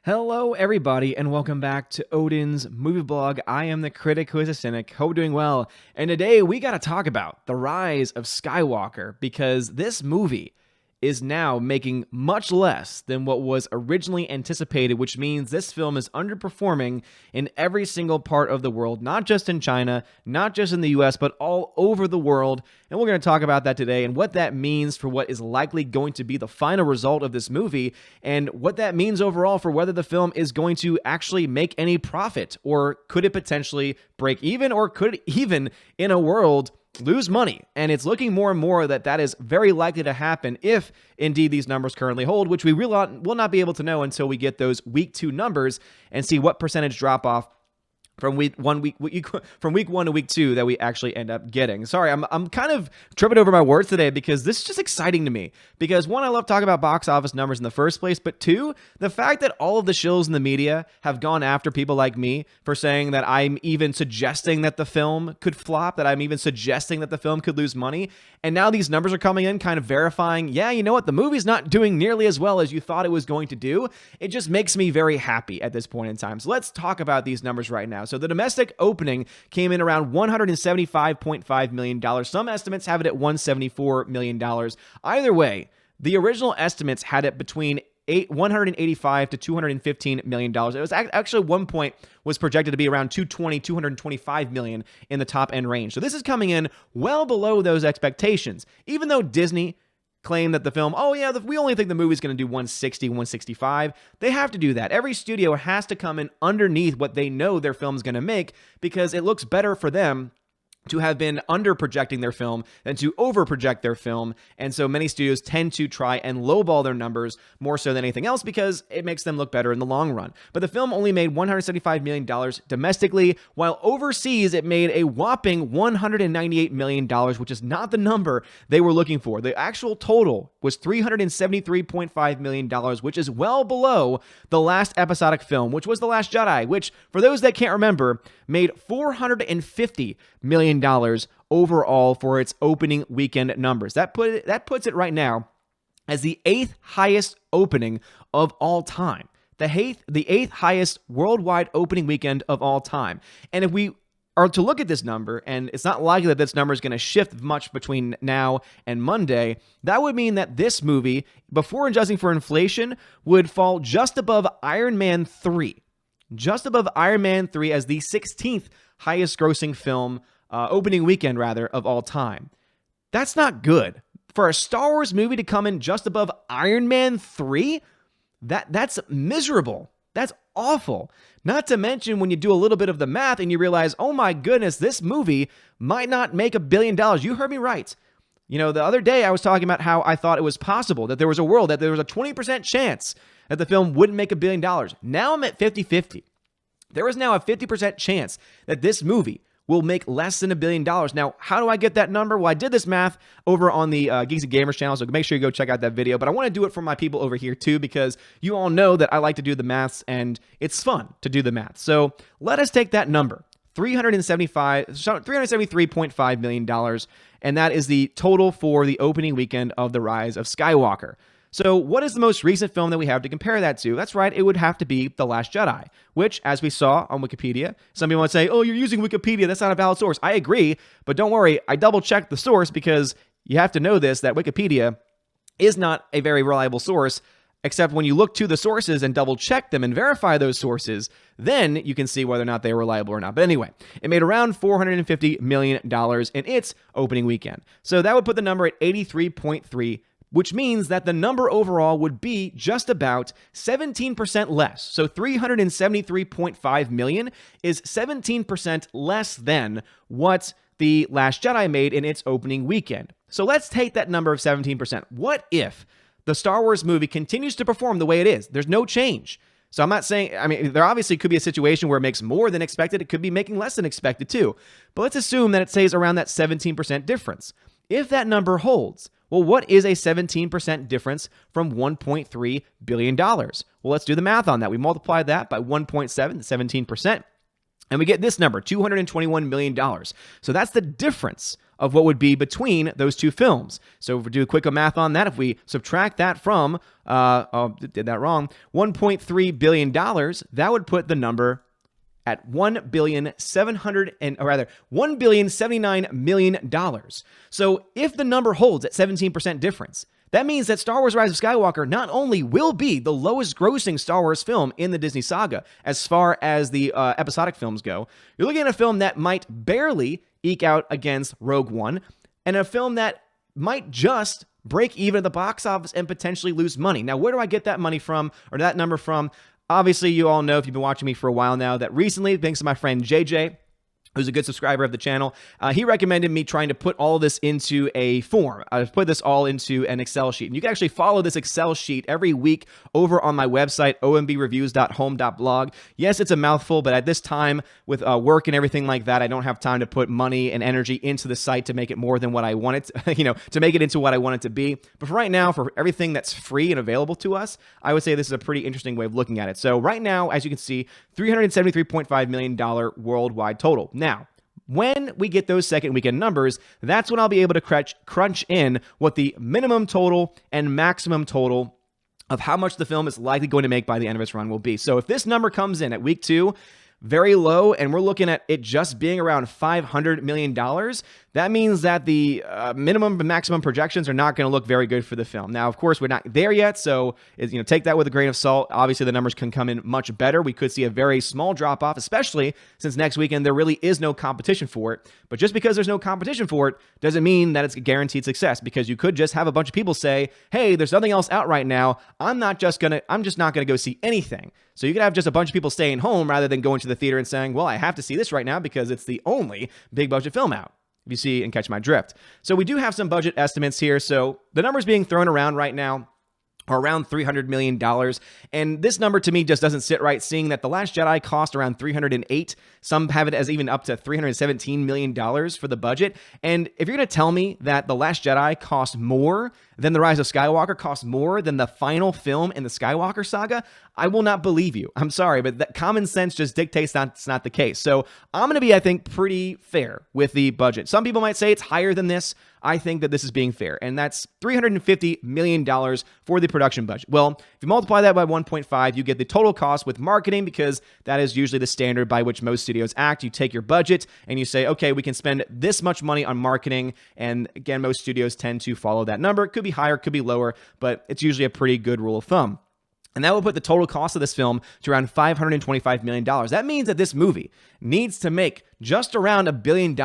Hello, everybody, and welcome back to Odin's movie blog. I am the critic who is a cynic. Hope you're doing well. And today we got to talk about the Rise of Skywalker because this movie is now making much less than what was originally anticipated, which means this film is underperforming in every single part of the world, not just in China, not just in the US, but all over the world. And we're going to talk about that today and what that means for what is likely going to be the final result of this movie and what that means overall for whether the film is going to actually make any profit, or could it potentially break even, or could it even, in a world, lose money. And it's looking more and more that that is very likely to happen if indeed these numbers currently hold, which we will not be able to know until we get those week 2 numbers and see what percentage drop off from week one to week 2 that we actually end up getting. Sorry, I'm kind of tripping over my words today because this is just exciting to me. Because one, I love talking about box office numbers in the first place, but two, the fact that all of the shills in the media have gone after people like me for saying that I'm even suggesting that the film could flop, that I'm even suggesting that the film could lose money, and now these numbers are coming in kind of verifying, yeah, you know what, the movie's not doing nearly as well as you thought it was going to do. It just makes me very happy at this point in time. So let's talk about these numbers right now. So the domestic opening came in around $175.5 million. Some estimates have it at $174 million. Either way, the original estimates had it between $185 to $215 million. It was actually at one point was projected to be around $225 million in the top end range. So this is coming in well below those expectations. Even though Disney claim that the film, we only think the movie's going to do 160, 165. They have to do that. Every studio has to come in underneath what they know their film's going to make because it looks better for them to have been under projecting their film than to over project their film. And so many studios tend to try and lowball their numbers more so than anything else because it makes them look better in the long run. But the film only made $175 million domestically, while overseas it made a whopping $198 million, which is not the number they were looking for. The actual total was $373.5 million, which is well below the last episodic film, which was The Last Jedi, which, for those that can't remember, made $450 million overall for its opening weekend numbers. That puts it right now as the 8th highest opening of all time. The 8th highest worldwide opening weekend of all time. And if we are to look at this number, and it's not likely that this number is going to shift much between now and Monday, that would mean that this movie, before adjusting for inflation, would fall just above Iron Man 3. Just above Iron Man 3 as the 16th highest grossing film, opening weekend rather, of all time. That's not good. For a Star Wars movie to come in just above Iron Man 3, that's miserable. That's awful. Not to mention when you do a little bit of the math and you realize, oh my goodness, this movie might not make $1 billion. You heard me right. You know, the other day I was talking about how I thought it was possible, that there was a world, that there was a 20% chance that the film wouldn't make $1 billion. Now I'm at 50-50. There is now a 50% chance that this movie will make less than $1 billion. Now, how do I get that number? Well, I did this math over on the Geeks and Gamers channel, so make sure you go check out that video. But I want to do it for my people over here too, because you all know that I like to do the maths, and it's fun to do the math. So let us take that number, $373.5 million, and that is the total for the opening weekend of The Rise of Skywalker. So what is the most recent film that we have to compare that to? That's right, it would have to be The Last Jedi, which, as we saw on Wikipedia, some people would say, oh, you're using Wikipedia, that's not a valid source. I agree, but don't worry, I double-checked the source because you have to know this, that Wikipedia is not a very reliable source, except when you look to the sources and double-check them and verify those sources, then you can see whether or not they are reliable or not. But anyway, it made around $450 million in its opening weekend. So that would put the number at 83.3, which means that the number overall would be just about 17% less. So $373.5 million is 17% less than what The Last Jedi made in its opening weekend. So let's take that number of 17%. What if the Star Wars movie continues to perform the way it is? There's no change. So I'm not saying, there obviously could be a situation where it makes more than expected. It could be making less than expected too. But let's assume that it stays around that 17% difference. If that number holds, well, what is a 17% difference from $1.3 billion? Well, let's do the math on that. We multiply that by 1.7, 17%. And we get this number, $221 million. So that's the difference of what would be between those two films. So if we do a quick math on that, if we subtract that from, did that wrong, $1.3 billion, that would put the number at $1,079,000,000. So if the number holds at 17% difference, that means that Star Wars Rise of Skywalker not only will be the lowest grossing Star Wars film in the Disney saga as far as the episodic films go, you're looking at a film that might barely eke out against Rogue One, and a film that might just break even at the box office and potentially lose money. Now, where do I get that money from, or that number from? Obviously, you all know, if you've been watching me for a while now, that recently, thanks to my friend JJ, who's a good subscriber of the channel, he recommended me trying to put all this into a form. I've put this all into an Excel sheet. And you can actually follow this Excel sheet every week over on my website, ombreviews.home.blog. Yes, it's a mouthful, but at this time, with work and everything like that, I don't have time to put money and energy into the site to make it more than what I want it to, to make it into what I want it to be. But for right now, for everything that's free and available to us, I would say this is a pretty interesting way of looking at it. So right now, as you can see, $373.5 million worldwide total. Now, when we get those second weekend numbers, that's when I'll be able to crunch in what the minimum total and maximum total of how much the film is likely going to make by the end of its run will be. So if this number comes in at week 2, very low, and we're looking at it just being around $500 million, that means that the minimum and maximum projections are not going to look very good for the film. Now, of course, we're not there yet, so take that with a grain of salt. Obviously, the numbers can come in much better. We could see a very small drop-off, especially since next weekend there really is no competition for it. But just because there's no competition for it doesn't mean that it's a guaranteed success, because you could just have a bunch of people say, hey, there's nothing else out right now. I'm just not gonna go see anything. So you could have just a bunch of people staying home rather than going to the theater and saying, well, I have to see this right now because it's the only big budget film out. If you see and catch my drift. So we do have some budget estimates here. So the numbers being thrown around right now are around $300 million. And this number to me just doesn't sit right, seeing that The Last Jedi cost around $308. Some have it as even up to $317 million for the budget. And if you're going to tell me that The Last Jedi cost more than The Rise of Skywalker, cost more than the final film in the Skywalker saga, I will not believe you. I'm sorry, but that common sense just dictates that's not the case. So I'm going to be, I think, pretty fair with the budget. Some people might say it's higher than this. I think that this is being fair, and that's $350 million for the production budget. Well, if you multiply that by 1.5, you get the total cost with marketing, because that is usually the standard by which most studios act. You take your budget and you say, okay, we can spend this much money on marketing, and again, most studios tend to follow that number. It could be higher, could be lower, but it's usually a pretty good rule of thumb. And that will put the total cost of this film to around $525 million. That means that this movie needs to make just around $1 billion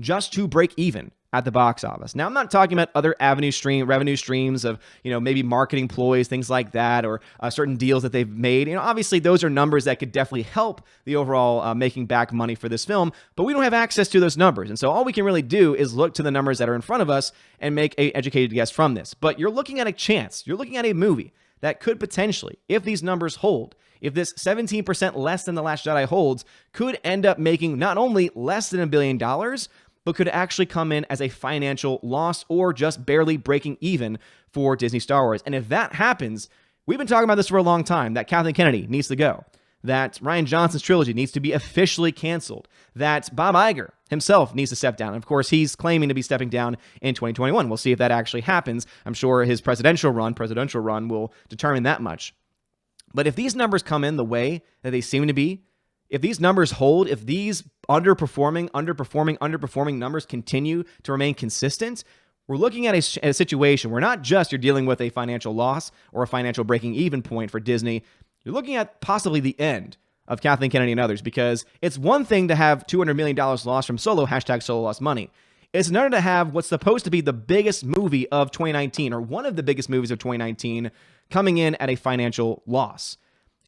just to break even at the box office. Now, I'm not talking about other revenue streams of, maybe marketing ploys, things like that, or certain deals that they've made. Obviously, those are numbers that could definitely help the overall making back money for this film, but we don't have access to those numbers. And so all we can really do is look to the numbers that are in front of us and make an educated guess from this. But you're looking at a chance. You're looking at a movie that could potentially, if these numbers hold, if this 17% less than The Last Jedi holds, could end up making not only less than $1 billion, but could actually come in as a financial loss or just barely breaking even for Disney Star Wars. And if that happens, we've been talking about this for a long time, that Kathleen Kennedy needs to go, that Rian Johnson's trilogy needs to be officially canceled, that Bob Iger himself needs to step down. Of course, he's claiming to be stepping down in 2021. We'll see if that actually happens. I'm sure his presidential run will determine that much. But if these numbers come in the way that they seem to be, if these numbers hold, if these underperforming numbers continue to remain consistent, we're looking at a situation where not just you're dealing with a financial loss or a financial breaking even point for Disney, you're looking at possibly the end of Kathleen Kennedy and others, because it's one thing to have $200 million lost from Solo, #Solo lost money. It's another to have what's supposed to be the biggest movie of 2019, or one of the biggest movies of 2019, coming in at a financial loss.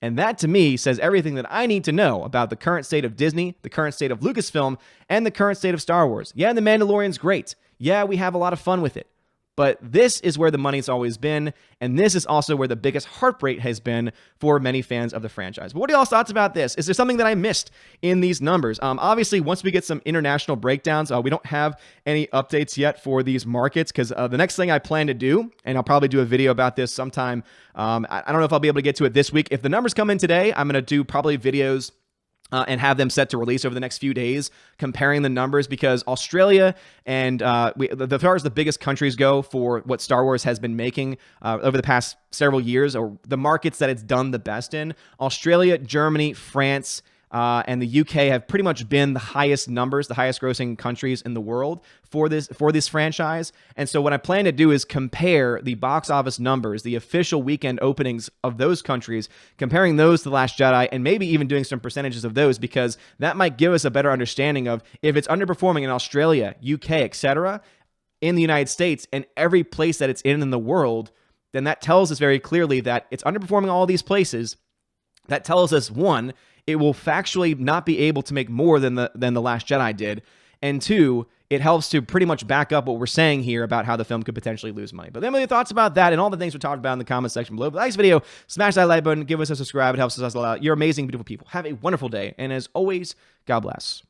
And that, to me, says everything that I need to know about the current state of Disney, the current state of Lucasfilm, and the current state of Star Wars. Yeah, The Mandalorian's great. Yeah, we have a lot of fun with it. But this is where the money's always been, and this is also where the biggest heartbreak has been for many fans of the franchise. But what are y'all's thoughts about this? Is there something that I missed in these numbers? Obviously, once we get some international breakdowns, we don't have any updates yet for these markets, because the next thing I plan to do, and I'll probably do a video about this sometime, I don't know if I'll be able to get to it this week. If the numbers come in today, I'm going to do probably videos and have them set to release over the next few days, comparing the numbers, because Australia and as far as the biggest countries go for what Star Wars has been making over the past several years, or the markets that it's done the best in, Australia, Germany, France, and the UK have pretty much been the highest numbers, the highest grossing countries in the world for this franchise. And so what I plan to do is compare the box office numbers, the official weekend openings of those countries, comparing those to The Last Jedi, and maybe even doing some percentages of those, because that might give us a better understanding of if it's underperforming in Australia, UK, etc., in the United States, and every place that it's in the world, then that tells us very clearly that it's underperforming all these places. That tells us, one, it will factually not be able to make more than the Last Jedi did, and two, it helps to pretty much back up what we're saying here about how the film could potentially lose money. But let me know your thoughts about that and all the things we talked about in the comment section below. If you like this video, smash that like button, give us a subscribe. It helps us a lot. You're amazing, beautiful people. Have a wonderful day, and as always, God bless.